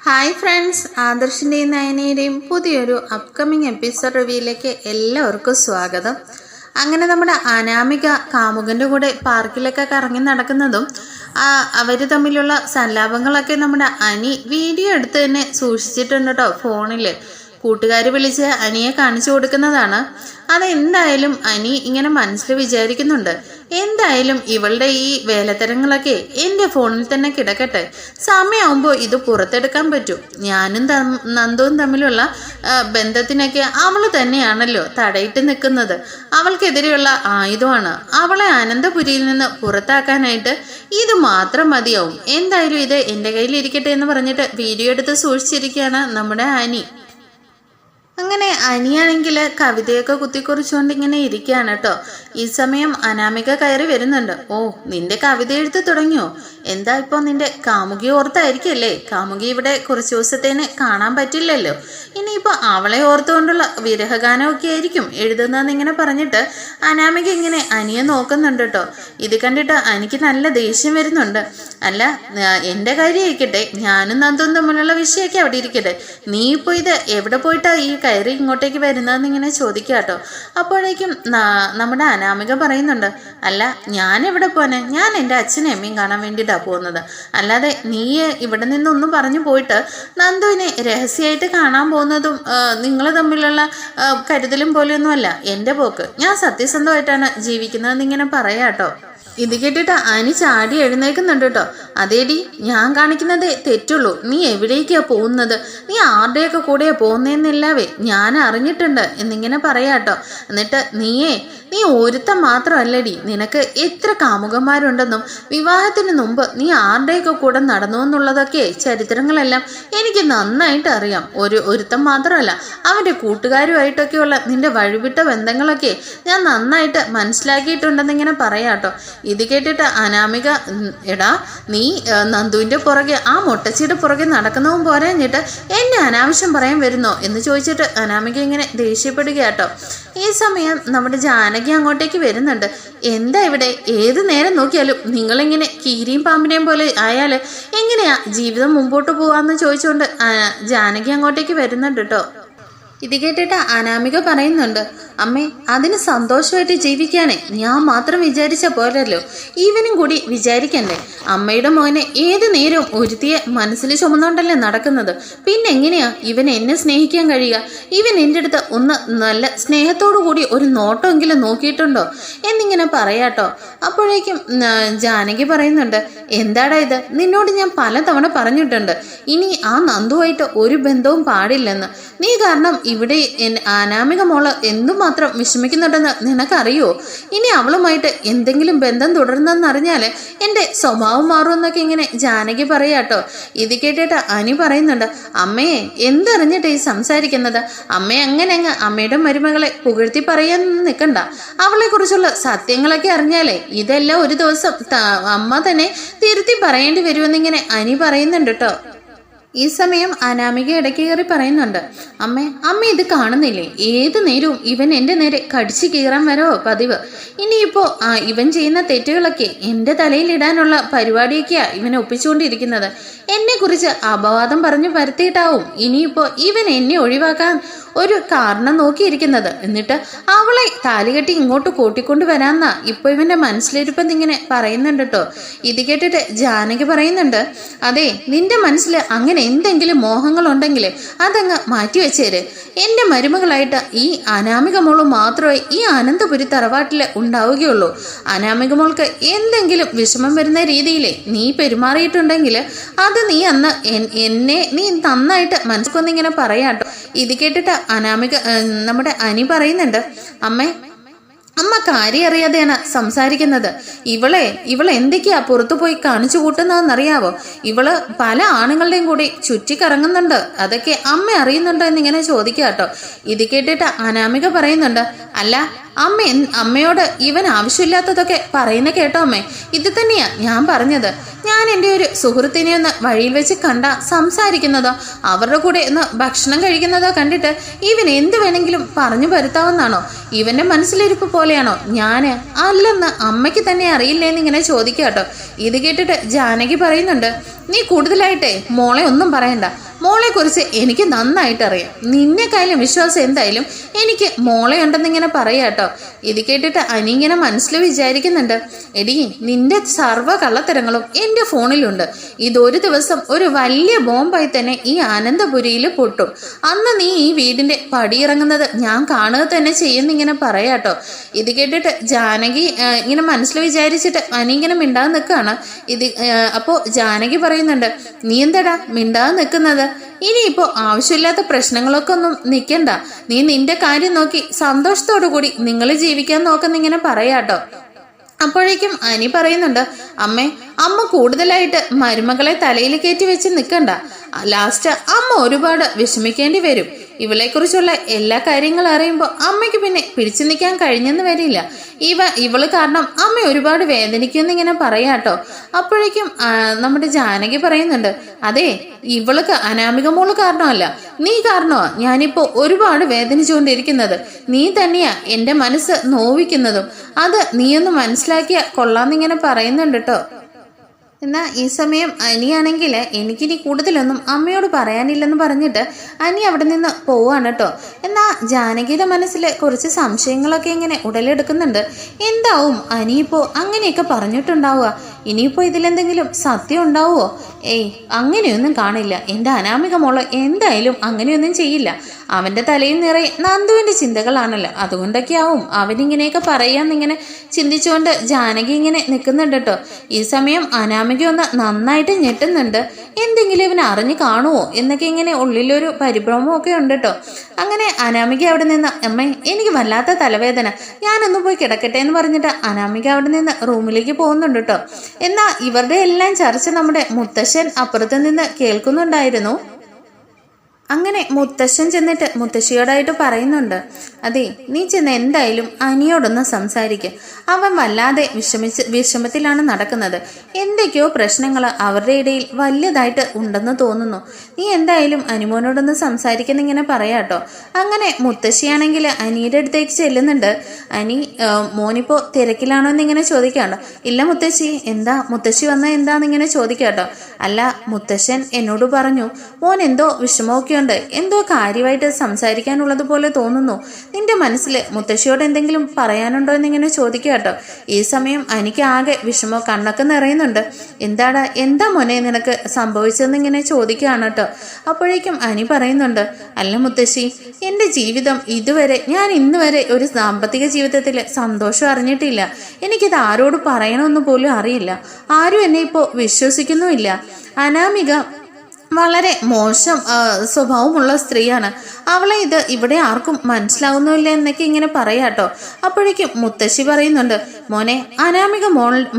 Hi friends, ആദർശിൻ്റെയും നയനയുടെയും പുതിയൊരു upcoming episode റിവ്യൂയിലേക്ക് എല്ലാവർക്കും സ്വാഗതം. അങ്ങനെ നമ്മുടെ അനാമിക കാമുകൻ്റെ കൂടെ പാർക്കിലൊക്കെ കറങ്ങി നടക്കുന്നതും അവർ തമ്മിലുള്ള സല്ലാപങ്ങളൊക്കെ നമ്മുടെ അനി വീഡിയോ എടുത്ത് തന്നെ സൂക്ഷിച്ചിട്ടുണ്ട് കേട്ടോ. ഫോണിൽ കൂട്ടുകാർ വിളിച്ച് അനിയെ കാണിച്ചു കൊടുക്കുന്നതാണ്. അതെന്തായാലും അനി ഇങ്ങനെ മനസ്സിൽ വിചാരിക്കുന്നുണ്ട്, എന്തായാലും ഇവളുടെ ഈ വേലത്തരങ്ങളൊക്കെ എൻ്റെ ഫോണിൽ തന്നെ കിടക്കട്ടെ, സമയമാകുമ്പോൾ ഇത് പുറത്തെടുക്കാൻ പറ്റും. ഞാനും നന്ദുവും തമ്മിലുള്ള ബന്ധത്തിനൊക്കെ അവൾ തന്നെയാണല്ലോ തടയിട്ട് നിൽക്കുന്നത്. അവൾക്കെതിരെയുള്ള ആയുധമാണ്. അവളെ അനന്തപുരിയിൽ നിന്ന് പുറത്താക്കാനായിട്ട് ഇത് മാത്രം മതിയാവും. എന്തായാലും ഇത് എൻ്റെ കയ്യിലിരിക്കട്ടെ എന്ന് പറഞ്ഞിട്ട് വീഡിയോ എടുത്ത് സൂക്ഷിച്ചിരിക്കുകയാണ് നമ്മുടെ അനി. അങ്ങനെ അനിയാണെങ്കിൽ കവിതയൊക്കെ കുത്തിക്കുറിച്ചുകൊണ്ട് ഇങ്ങനെ ഇരിക്കുകയാണ് കേട്ടോ. ഈ സമയം അനാമിക കയറി വരുന്നുണ്ട്. ഓ, നിന്റെ കവിത എഴുത്ത് തുടങ്ങിയോ? എന്താ ഇപ്പോൾ നിന്റെ കാമുകി ഓർത്തായിരിക്കല്ലേ? കാമുകി ഇവിടെ കുറച്ച് ദിവസത്തേന് കാണാൻ പറ്റില്ലല്ലോ, ഇനിയിപ്പോൾ അവളെ ഓർത്തുകൊണ്ടുള്ള വിരഹഗാനമൊക്കെ ആയിരിക്കും എഴുതുന്നതെന്ന് ഇങ്ങനെ പറഞ്ഞിട്ട് അനാമിക ഇങ്ങനെ അനിയെ നോക്കുന്നുണ്ട് കേട്ടോ. ഇത് കണ്ടിട്ട് എനിക്ക് നല്ല ദേഷ്യം വരുന്നുണ്ട്. അല്ല, എൻ്റെ കാര്യം ആയിക്കട്ടെ, ഞാനും നന്ദും തമ്മിലുള്ള വിഷയമൊക്കെ അവിടെ ഇരിക്കട്ടെ, നീ ഇപ്പോൾ ഇത് എവിടെ പോയിട്ടാ ഈ കയറി ഇങ്ങോട്ടേക്ക് വരുന്നതെന്ന് ഇങ്ങനെ ചോദിക്കുക കേട്ടോ. അപ്പോഴേക്കും നമ്മുടെ അനാമിക പറയുന്നുണ്ട്, അല്ല ഞാൻ എവിടെ പോനെ, ഞാൻ എൻ്റെ അച്ഛനും അമ്മയും കാണാൻ വേണ്ടിയിട്ടാണ് പോകുന്നത്, അല്ലാതെ നീ ഇവിടെ നിന്നൊന്നും പറഞ്ഞു പോയിട്ട് നന്ദുവിനെ രഹസ്യമായിട്ട് കാണാൻ പോകുന്നതും നിങ്ങൾ തമ്മിലുള്ള കരുതലും പോലെയൊന്നുമല്ല എൻ്റെ പോക്ക്. ഞാൻ സത്യസന്ധമായിട്ടാണ് ജീവിക്കുന്നതെന്ന് ഇങ്ങനെ പറയാം കേട്ടോ. ഇത് കേട്ടിട്ട് അനി ചാടി എഴുന്നേൽക്കുന്നുണ്ട് കേട്ടോ. അതേടി, ഞാൻ കാണിക്കുന്നതേ തെറ്റുള്ളൂ. നീ എവിടേക്കാ പോകുന്നത്, നീ ആരുടെയൊക്കെ കൂടെയാ പോകുന്നതെന്നില്ലാവേ ഞാൻ അറിഞ്ഞിട്ടുണ്ട് എന്നിങ്ങനെ പറയാട്ടോ. എന്നിട്ട് നീ ഒരുത്തം മാത്രമല്ലടി, നിനക്ക് എത്ര കാമുകന്മാരുണ്ടെന്നും വിവാഹത്തിന് മുമ്പ് നീ ആരുടെയൊക്കെ കൂടെ നടന്നു എന്നുള്ളതൊക്കെ ചരിത്രങ്ങളെല്ലാം എനിക്ക് നന്നായിട്ട് അറിയാം. ഒരുത്തം മാത്രമല്ല, അവൻ്റെ കൂട്ടുകാരുമായിട്ടൊക്കെയുള്ള നിന്റെ വഴിവിട്ട ബന്ധങ്ങളൊക്കെ ഞാൻ നന്നായിട്ട് മനസ്സിലാക്കിയിട്ടുണ്ടെന്നിങ്ങനെ പറയാട്ടോ. ഇത് കേട്ടിട്ട് അനാമിക, എടാ നീ നന്ദുവിൻ്റെ പുറകെ ആ മൊട്ടച്ചിയുടെ പുറകെ നടക്കുന്നതും പോരാഞ്ഞിട്ട് എന്നെ അനാവശ്യം പറയാൻ വരുന്നോ എന്ന് ചോദിച്ചിട്ട് അനാമിക ഇങ്ങനെ ദേഷ്യപ്പെടുക കേട്ടോ. ഈ സമയം നമ്മുടെ ജാനകി അങ്ങോട്ടേക്ക് വരുന്നുണ്ട്. എന്താ ഇവിടെ, ഏത് നേരം നോക്കിയാലും നിങ്ങളിങ്ങനെ കീരിയും പാമ്പിനെയും പോലെ ആയാൽ എങ്ങനെയാ ജീവിതം മുമ്പോട്ട് പോവാന്ന് ചോദിച്ചുകൊണ്ട് ജാനകി അങ്ങോട്ടേക്ക് വരുന്നുണ്ട് കേട്ടോ. ഇത് കേട്ടിട്ട് അനാമിക പറയുന്നുണ്ട്, അമ്മേ അതിന് സന്തോഷമായിട്ട് ജീവിക്കാനേ ഞാൻ മാത്രം വിചാരിച്ച പോരല്ലോ, ഇവനും കൂടി വിചാരിക്കണ്ടേ? അമ്മയുടെ മോനെ ഏത് നേരവും ഒരുത്തിയെ മനസ്സിൽ ചുമന്നുകൊണ്ടല്ലേ നടക്കുന്നത്, പിന്നെ എങ്ങനെയാ ഇവൻ എന്നെ സ്നേഹിക്കാൻ കഴിയുക? ഇവൻ എൻ്റെ അടുത്ത് ഒന്ന് നല്ല സ്നേഹത്തോടു കൂടി ഒരു നോട്ടമെങ്കിലും നോക്കിയിട്ടുണ്ടോ എന്നിങ്ങനെ പറയാട്ടോ. അപ്പോഴേക്കും ജാനകി പറയുന്നുണ്ട്, എന്താടാ ഇത്, നിന്നോട് ഞാൻ പലതവണ പറഞ്ഞിട്ടുണ്ട് ഇനി ആ നന്ദുവായിട്ട് ഒരു ബന്ധവും പാടില്ലെന്ന്. നീ കാരണം ഇവിടെ അനാമിക മോള് എന്തുമാത്രം വിഷമിക്കുന്നുണ്ടെന്ന് നിനക്കറിയോ? ഇനി അവളുമായിട്ട് എന്തെങ്കിലും ബന്ധം തുടരുന്നെന്നറിഞ്ഞാൽ എൻ്റെ സ്വഭാവം മാറുമെന്നൊക്കെ ഇങ്ങനെ ജാനകി പറയാട്ടോ. ഇത് കേട്ടിട്ട് അനി പറയുന്നുണ്ട്, അമ്മയെ എന്തറിഞ്ഞിട്ട് ഈ സംസാരിക്കുന്നത്? അമ്മയെ അങ്ങനെ അങ്ങ് അമ്മയുടെ മരുമകളെ പുകഴ്ത്തി പറയാൻ നിൽക്കണ്ട. അവളെക്കുറിച്ചുള്ള സത്യങ്ങളൊക്കെ അറിഞ്ഞാലേ ഇതെല്ലാം ഒരു ദിവസം അമ്മ തന്നെ തിരുത്തി പറയേണ്ടി വരുമെന്നിങ്ങനെ അനി പറയുന്നുണ്ട് കേട്ടോ. ഈ സമയം അനാമിക ഇടയ്ക്ക് കയറി പറയുന്നുണ്ട്, അമ്മ ഇത് കാണുന്നില്ലേ, ഏത് നേരവും ഇവൻ എൻ്റെ നേരെ കടിച്ചു കീറാൻ വരോ പതിവ്. ഇനിയിപ്പോൾ ഇവൻ ചെയ്യുന്ന തെറ്റുകളൊക്കെ എൻ്റെ തലയിലിടാനുള്ള പരിപാടിയൊക്കെയാ ഇവനെ ഒപ്പിച്ചുകൊണ്ടിരിക്കുന്നത്. എന്നെക്കുറിച്ച് അപവാദം പറഞ്ഞു വരുത്തിയിട്ടാവും ഇനിയിപ്പോൾ ഇവൻ എന്നെ ഒഴിവാക്കാൻ ഒരു കാരണം നോക്കിയിരിക്കുന്നത്. എന്നിട്ട് അവളെ താലികെട്ടി ഇങ്ങോട്ട് കൂട്ടിക്കൊണ്ട് വരാമെന്നാ ഇപ്പോൾ ഇവൻ്റെ മനസ്സിലിരിപ്പെന്ന് ഇങ്ങനെ പറയുന്നുണ്ട് കേട്ടോ. ഇത് കേട്ടിട്ട് ജാനകി പറയുന്നുണ്ട്, അതെ, നിന്റെ മനസ്സിൽ അങ്ങനെ എന്തെങ്കിലും മോഹങ്ങളുണ്ടെങ്കിൽ അതങ്ങ് മാറ്റിവെച്ചേര്. എൻ്റെ മരുമകളായിട്ട് ഈ അനാമിക മോള് മാത്രമേ ഈ അനന്തപുരി തറവാട്ടിൽ ഉണ്ടാവുകയുള്ളൂ. അനാമിക മോൾക്ക് എന്തെങ്കിലും വിഷമം വരുന്ന രീതിയിൽ നീ പെരുമാറിയിട്ടുണ്ടെങ്കിൽ അത് നീ അന്ന് എന്നെ നീ നന്നായിട്ട് മനസ്സിക്കൊന്നിങ്ങനെ പറയാട്ടോ. ഇത് കേട്ടിട്ട് അനാമിക നമ്മുടെ അനി പറയുന്നുണ്ട്, അമ്മ കാര്യം അറിയാതെയാണ് സംസാരിക്കുന്നത്. ഇവളെ എന്തൊക്കെയാ പുറത്തു പോയി കാണിച്ചു കൂട്ടുന്നതെന്നറിയാവോ? ഇവള് പല ആണുങ്ങളുടെയും കൂടി ചുറ്റിക്കറങ്ങുന്നുണ്ട്, അതൊക്കെ അമ്മ അറിയുന്നുണ്ടോ എന്നിങ്ങനെ ചോദിക്കുക കേട്ടോ. ഇത് കേട്ടിട്ട് അനാമിക പറയുന്നുണ്ട്, അല്ല അമ്മയോട് ഇവൻ ആവശ്യമില്ലാത്തതൊക്കെ പറയുന്ന കേട്ടോ അമ്മേ. ഇത് തന്നെയാ ഞാൻ പറഞ്ഞത്. ഞാൻ എൻ്റെ ഒരു സുഹൃത്തിനെ ഒന്ന് വഴിയിൽ വെച്ച് കണ്ട സംസാരിക്കുന്നതോ അവരുടെ കൂടെ ഒന്ന് ഭക്ഷണം കഴിക്കുന്നതോ കണ്ടിട്ട് ഇവൻ എന്ത് വേണമെങ്കിലും പറഞ്ഞു വരുത്താവുന്നാണോ? ഇവൻ്റെ മനസ്സിലിരിപ്പ് പോലെയാണോ ഞാൻ? അല്ലെന്ന് അമ്മയ്ക്ക് തന്നെ അറിയില്ലേന്നിങ്ങനെ ചോദിക്കുക കേട്ടോ. ഇത് കേട്ടിട്ട് ജാനകി പറയുന്നുണ്ട്, നീ കൂടുതലായിട്ടേ മോളെ ഒന്നും പറയണ്ട. മോളെക്കുറിച്ച് എനിക്ക് നന്നായിട്ട് അറിയാം. നിന്നെക്കായാലും വിശ്വാസം എന്തായാലും എനിക്ക് മോളെ ഉണ്ടെന്നിങ്ങനെ പറയാട്ടോ. ഇത് കേട്ടിട്ട് അനി ഇങ്ങനെ മനസ്സിൽ വിചാരിക്കുന്നുണ്ട്, എടി നിന്റെ സർവ്വ കള്ളത്തരങ്ങളും എൻ്റെ ഫോണിലുണ്ട്. ഇതൊരു ദിവസം ഒരു വലിയ ബോംബായി തന്നെ ഈ അനന്തപുരിയിൽ പൊട്ടും. അന്ന് നീ ഈ വീടിൻ്റെ പടിയിറങ്ങുന്നത് ഞാൻ കാണുക തന്നെ ചെയ്യുന്നിങ്ങനെ പറയാട്ടോ. ഇത് കേട്ടിട്ട് ജാനകി ഇങ്ങനെ മനസ്സിൽ വിചാരിച്ചിട്ട് അനി ഇങ്ങനെ മിണ്ടാതെ നിൽക്കുകയാണ്. അപ്പോൾ ജാനകി പറയുന്നുണ്ട്, നീ എന്താടാ മിണ്ടാതെ നിൽക്കുന്നത്? ഇനിയിപ്പോൾ ആവശ്യമില്ലാത്ത പ്രശ്നങ്ങളൊക്കെ ഒന്നും നിൽക്കണ്ട. നീ നിന്റെ കാര്യം നോക്കി സന്തോഷത്തോടു കൂടി നിങ്ങൾ ജീവിക്കാൻ നോക്കുന്നിങ്ങനെ പറയാട്ടോ. അപ്പോഴേക്കും അനി പറയുന്നുണ്ട്, അമ്മ കൂടുതലായിട്ട് മരുമകളെ തലയിൽ കയറ്റി വെച്ച് നിൽക്കണ്ട. ലാസ്റ്റ് അമ്മ ഒരുപാട് വിഷമിക്കേണ്ടി വരും. ഇവളെക്കുറിച്ചുള്ള എല്ലാ കാര്യങ്ങളും അറിയുമ്പോൾ അമ്മയ്ക്ക് പിന്നെ പിടിച്ചു നിൽക്കാൻ കഴിഞ്ഞെന്ന് വരില്ല. ഇവള് കാരണം അമ്മ ഒരുപാട് വേദനിക്കുമെന്നിങ്ങനെ പറയാട്ടോ. അപ്പോഴേക്കും നമ്മുടെ ജാനകി പറയുന്നുണ്ട്, അതെ ഇവൾക്ക് അനാമിക മോള് കാരണമല്ല, നീ കാരണമാ ഞാനിപ്പോൾ ഒരുപാട് വേദനിച്ചുകൊണ്ടിരിക്കുന്നത്. നീ തന്നെയാ എൻ്റെ മനസ്സ് നോവിക്കുന്നതും. അത് നീയൊന്ന് മനസ്സിലാക്കിയ കൊള്ളാന്നിങ്ങനെ പറയുന്നുണ്ട് കേട്ടോ. എന്നാൽ ഈ സമയം അനിയാണെങ്കിൽ എനിക്കിനി കൂടുതലൊന്നും അമ്മയോട് പറയാനില്ലെന്ന് പറഞ്ഞിട്ട് അനി അവിടെ നിന്ന് പോവാണ് കേട്ടോ. എന്നാൽ ജാനകിയുടെ മനസ്സിൽ കുറച്ച് സംശയങ്ങളൊക്കെ ഇങ്ങനെ ഉടലെടുക്കുന്നുണ്ട്. എന്താവും അനിയിപ്പോൾ അങ്ങനെയൊക്കെ പറഞ്ഞിട്ടുണ്ടാവുക? ഇനിയിപ്പോൾ ഇതിലെന്തെങ്കിലും സത്യം ഉണ്ടാവുമോ? അങ്ങനെയൊന്നും കാണില്ല. എൻ്റെ അനാമിക മോള് എന്തായാലും അങ്ങനെയൊന്നും ചെയ്യില്ല. അവൻ്റെ തലയിൽ നിറയെ നന്ദുവിൻ്റെ ചിന്തകളാണല്ലോ, അതുകൊണ്ടൊക്കെ ആവും അവനിങ്ങനെയൊക്കെ പറയാന്നിങ്ങനെ ചിന്തിച്ചുകൊണ്ട് ജാനകി ഇങ്ങനെ നിൽക്കുന്നുണ്ട് കേട്ടോ. ഈ സമയം അനാമിക ഒന്ന് നന്നായിട്ട് ഞെട്ടുന്നുണ്ട്. എന്തെങ്കിലും ഇവൻ അറിഞ്ഞു കാണുമോ എന്നൊക്കെ ഇങ്ങനെ ഉള്ളിലൊരു പരിഭ്രമമൊക്കെ ഉണ്ട് കേട്ടോ. അങ്ങനെ അനാമിക അവിടെ നിന്ന്, എനിക്ക് വല്ലാത്ത തലവേദന, ഞാനൊന്ന് പോയി കിടക്കട്ടെ എന്ന് പറഞ്ഞിട്ട് അനാമിക അവിടെ നിന്ന് റൂമിലേക്ക് പോകുന്നുണ്ട് കേട്ടോ. എന്നാൽ ഇവരുടെ എല്ലാം ചർച്ച നമ്മുടെ മുത്തശ്ശൻ അപ്പുറത്ത് നിന്ന് കേൾക്കുന്നുണ്ടായിരുന്നു. അങ്ങനെ മുത്തശ്ശൻ ചെന്നിട്ട് മുത്തശ്ശിയോടായിട്ട് പറയുന്നുണ്ട്, അതെ നീ ചെന്ന് എന്തായാലും അനിയോടൊന്ന് സംസാരിക്കുക. അവൻ വല്ലാതെ വിഷമത്തിലാണ് നടക്കുന്നത്. എന്തൊക്കെയോ പ്രശ്നങ്ങൾ അവരുടെ ഇടയിൽ വലിയതായിട്ട് ഉണ്ടെന്ന് തോന്നുന്നു. നീ എന്തായാലും അനിമോനോടൊന്ന് സംസാരിക്കുന്നിങ്ങനെ പറയാട്ടോ. അങ്ങനെ മുത്തശ്ശിയാണെങ്കിൽ അനിയുടെ അടുത്തേക്ക് ചെല്ലുന്നുണ്ട്. അനി മോനിപ്പോൾ തിരക്കിലാണോ എന്നിങ്ങനെ ചോദിക്കാട്ടോ. ഇല്ല മുത്തശ്ശി, എന്താ മുത്തശ്ശി വന്നാൽ എന്താന്നിങ്ങനെ ചോദിക്കാട്ടോ. അല്ല മുത്തശ്ശൻ എന്നോട് പറഞ്ഞു മോൻ എന്തോ വിഷമമൊക്കെ ഉണ്ട്, എന്തോ കാര്യമായിട്ട് സംസാരിക്കാനുള്ളത് പോലെ തോന്നുന്നു. നിന്റെ മനസ്സിൽ മുത്തശ്ശിയോട് എന്തെങ്കിലും പറയാനുണ്ടോ എന്നിങ്ങനെ ചോദിക്കുക കേട്ടോ. ഈ സമയം എനിക്ക് ആകെ വിഷമോ കണ്ണൊക്കെ നിറയുന്നുണ്ട്. എന്താ മോനെ നിനക്ക് സംഭവിച്ചതെന്നിങ്ങനെ ചോദിക്കുകയാണ് കേട്ടോ. അപ്പോഴേക്കും അനി പറയുന്നുണ്ട്, അല്ല മുത്തശ്ശി, എൻ്റെ ജീവിതം ഇതുവരെ ഞാൻ ഇന്ന് വരെ ഒരു സാമ്പത്തിക ജീവിതത്തിൽ സന്തോഷം അറിഞ്ഞിട്ടില്ല. എനിക്കിത് ആരോട് പറയണമെന്ന് പോലും അറിയില്ല. ആരും എന്നെ ഇപ്പോൾ വിശ്വസിക്കുന്നുമില്ല. അനാമിക വളരെ മോശം സ്വഭാവമുള്ള സ്ത്രീയാണ്. അവളെ ഇവിടെ ആർക്കും മനസ്സിലാവുന്നില്ല എന്നൊക്കെ ഇങ്ങനെ പറയാട്ടോ. അപ്പോഴേക്കും മുത്തശ്ശി പറയുന്നുണ്ട്, മോനെ അനാമിക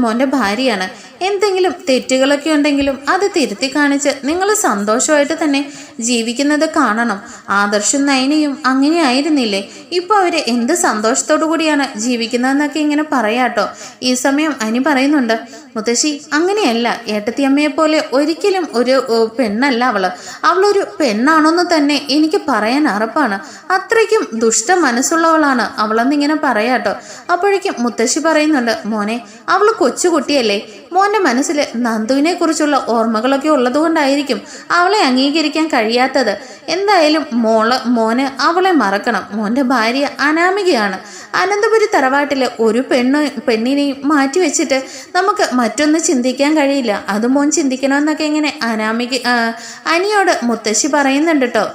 മോൻ്റെ ഭാര്യയാണ്. എന്തെങ്കിലും തെറ്റുകളൊക്കെ ഉണ്ടെങ്കിലും അത് തിരുത്തി കാണിച്ച് നിങ്ങൾ സന്തോഷമായിട്ട് തന്നെ ജീവിക്കുന്നത് കാണണം. ആദർശും നയനയും അങ്ങനെ ആയിരുന്നില്ലേ? ഇപ്പോൾ അവർ എന്ത് സന്തോഷത്തോടു കൂടിയാണ് ജീവിക്കുന്നതെന്നൊക്കെ ഇങ്ങനെ പറയാട്ടോ. ഈ സമയം അനി പറയുന്നുണ്ട്, മുത്തശ്ശി അങ്ങനെയല്ല, ഏട്ടത്തിയമ്മയെ പോലെ ഒരിക്കലും ഒരു പെണ്ണല്ല അവളൊരു പെണ്ണാണെന്ന് തന്നെ എനിക്ക് പറയാൻ അറപ്പാണ്. അത്രയ്ക്കും ദുഷ്ട മനസ്സുള്ളവളാണ് അവളെന്നിങ്ങനെ പറയാട്ടോ. അപ്പോഴേക്കും മുത്തശ്ശി പറയുന്നുണ്ട്, മോനെ അവൾ കൊച്ചുകുട്ടിയല്ലേ, മോൻ്റെ മനസ്സിൽ നന്ദുവിനെ കുറിച്ചുള്ള ഓർമ്മകളൊക്കെ ഉള്ളതുകൊണ്ടായിരിക്കും അവളെ അംഗീകരിക്കാൻ കഴിയാത്തത്. എന്തായാലും മോന് അവളെ മറക്കണം. മോൻ്റെ ഭാര്യ അനാമികയാണ്. അനന്തപുരി തറവാട്ടിൽ ഒരു പെണ്ണിനെയും മാറ്റി വെച്ചിട്ട് നമുക്ക് മറ്റൊന്ന് ചിന്തിക്കാൻ കഴിയില്ല. അത് മോൻ ചിന്തിക്കണമെന്നൊക്കെ ഇങ്ങനെ അനിയോട് മുത്തശ്ശി പറയുന്നുണ്ട് കേട്ടോ.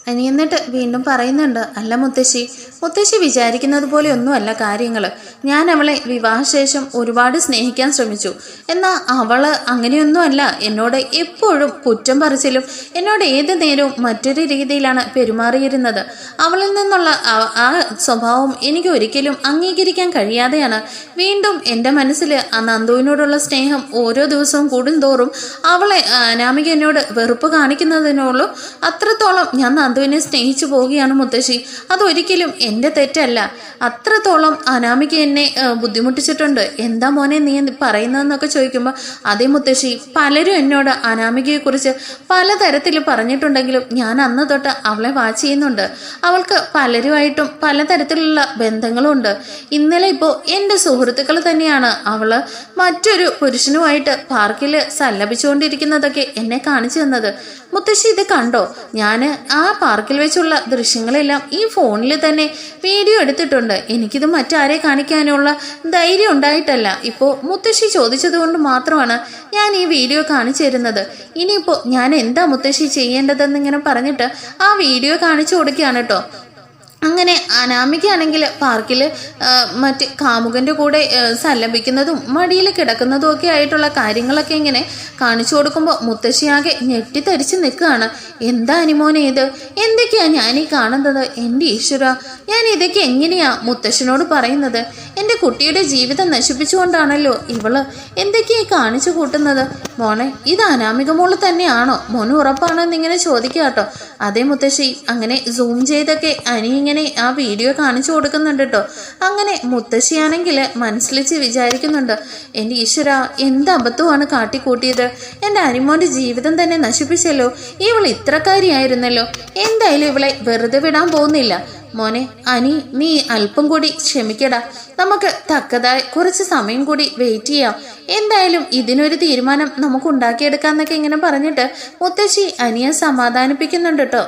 അനി എന്നിട്ട് വീണ്ടും പറയുന്നുണ്ട്, അല്ല മുത്തശ്ശി വിചാരിക്കുന്നത് പോലെ ഒന്നുമല്ല കാര്യങ്ങൾ. ഞാൻ അവളെ വിവാഹശേഷം ഒരുപാട് സ്നേഹിക്കാൻ ശ്രമിച്ചു. എന്നാൽ അവൾ അങ്ങനെയൊന്നുമല്ല. എന്നോട് എപ്പോഴും കുറ്റം പറിച്ചിലും എന്നോട് ഏത് നേരവും മറ്റൊരു രീതിയിലാണ് പെരുമാറിയിരുന്നത്. അവളിൽ നിന്നുള്ള ആ സ്വഭാവം എനിക്ക് ഒരിക്കലും അംഗീകരിക്കാൻ കഴിയാതെയാണ് വീണ്ടും എൻ്റെ മനസ്സിൽ ആ നന്ദുവിനോടുള്ള സ്നേഹം ഓരോ ദിവസവും കൂടുന്തോറും അവളെ അനാമിക എന്നോട് വെറുപ്പ് കാണിക്കുന്നതിനോളം അത്രത്തോളം ഞാൻ നന്ദുവിനെ സ്നേഹിച്ചു പോവുകയാണ് മുത്തശ്ശി. അതൊരിക്കലും എൻ്റെ തെറ്റല്ല. അത്രത്തോളം അനാമിക എന്നെ ബുദ്ധിമുട്ടിച്ചിട്ടുണ്ട്. എന്താ മോനെ നീ പറയുന്നതെന്നൊക്കെ ചോദിക്കുമ്പോൾ അതേ മുത്തശ്ശി, പലരും എന്നോട് അനാമികയെക്കുറിച്ച് പലതരത്തിൽ പറഞ്ഞിട്ടുണ്ടെങ്കിലും ഞാൻ അന്ന് തൊട്ട് അവളെ വാച്ച് ചെയ്യുന്നുണ്ട്. അവൾക്ക് പലരുമായിട്ടും പലതരത്തിലുള്ള ബന്ധങ്ങളും ഉണ്ട്. ഇന്നലെ ഇപ്പോൾ എൻ്റെ സുഹൃത്തുക്കൾ തന്നെയാണ് അവള് മറ്റൊരു പുരുഷനുമായിട്ട് പാർക്കിൽ സല്ലപിച്ചുകൊണ്ടിരിക്കുന്നതൊക്കെ എന്നെ കാണിച്ചു തന്നത്. മുത്തശ്ശി ഇത് കണ്ടോ? ഞാൻ ആ പാർക്കിൽ വെച്ചുള്ള ദൃശ്യങ്ങളെല്ലാം ഈ ഫോണിൽ തന്നെ വീഡിയോ എടുത്തിട്ടുണ്ട്. എനിക്കിത് മറ്റാരെ കാണിക്കാനുള്ള ധൈര്യം ഉണ്ടായിട്ടല്ല. ഇപ്പോൾ മുത്തശ്ശി ചോദിച്ചത് കൊണ്ട് മാത്രമാണ് ഞാൻ ഈ വീഡിയോ കാണിച്ചു തരുന്നത്. ഇനിയിപ്പോൾ ഞാൻ എന്താ മുത്തശ്ശി ചെയ്യേണ്ടതെന്നിങ്ങനെ പറഞ്ഞിട്ട് ആ വീഡിയോ കാണിച്ചു കൊടുക്കുകയാണ് കേട്ടോ. അങ്ങനെ അനാമികയാണെങ്കിൽ പാർക്കിൽ മറ്റ് കാമുകൻ്റെ കൂടെ സല്ലപിക്കുന്നതും മടിയിൽ കിടക്കുന്നതും ഒക്കെ ആയിട്ടുള്ള കാര്യങ്ങളൊക്കെ ഇങ്ങനെ കാണിച്ചു കൊടുക്കുമ്പോൾ മുത്തശ്ശിയാകെ ഞെട്ടിത്തരിച്ച് നിൽക്കുകയാണ്. എന്താ അനിമോനെ ഇത്? എന്തൊക്കെയാണ് ഞാനീ കാണുന്നത്? എൻ്റെ ഈശ്വര, ഞാൻ ഇതൊക്കെ എങ്ങനെയാ മുത്തശ്ശനോട് പറയുന്നത്? എൻ്റെ കുട്ടിയുടെ ജീവിതം നശിപ്പിച്ചുകൊണ്ടാണല്ലോ ഇവള് എന്തൊക്കെയായി കാണിച്ചു കൂട്ടുന്നത്. മോനെ, ഇത് അനാമിക മോള് തന്നെയാണോ? മോന് ഉറപ്പാണോ എന്നിങ്ങനെ ചോദിക്കുക കേട്ടോ. അതേ മുത്തശ്ശി. അങ്ങനെ സൂം ചെയ്തൊക്കെ അനി ഇങ്ങനെ ആ വീഡിയോ കാണിച്ചു കൊടുക്കുന്നുണ്ട് കേട്ടോ. അങ്ങനെ മുത്തശ്ശിയാണെങ്കിൽ മനസ്സിലിച്ച് വിചാരിക്കുന്നുണ്ട്, എൻ്റെ ഈശ്വര, എന്ത് അബദ്ധമാണ് കാട്ടിക്കൂട്ടിയത്. എൻ്റെ അനിമോൻ്റെ ജീവിതം തന്നെ നശിപ്പിച്ചല്ലോ. ഇവൾ ഇത്രക്കാരിയായിരുന്നല്ലോ. എന്തായാലും ഇവളെ വെറുതെ വിടാൻ പോകുന്നില്ല. മോനെ അനി, നീ അല്പം കൂടി ക്ഷമിക്കടാ. നമുക്ക് തക്കതായ കുറച്ച് സമയം കൂടി വെയിറ്റ് ചെയ്യാം. എന്തായാലും ഇതിനൊരു തീരുമാനം നമുക്ക് ഉണ്ടാക്കിയെടുക്കാന്നൊക്കെ ഇങ്ങനെ പറഞ്ഞിട്ട് മുത്തശ്ശി അനിയെ സമാധാനിപ്പിക്കുന്നുണ്ട് കേട്ടോ.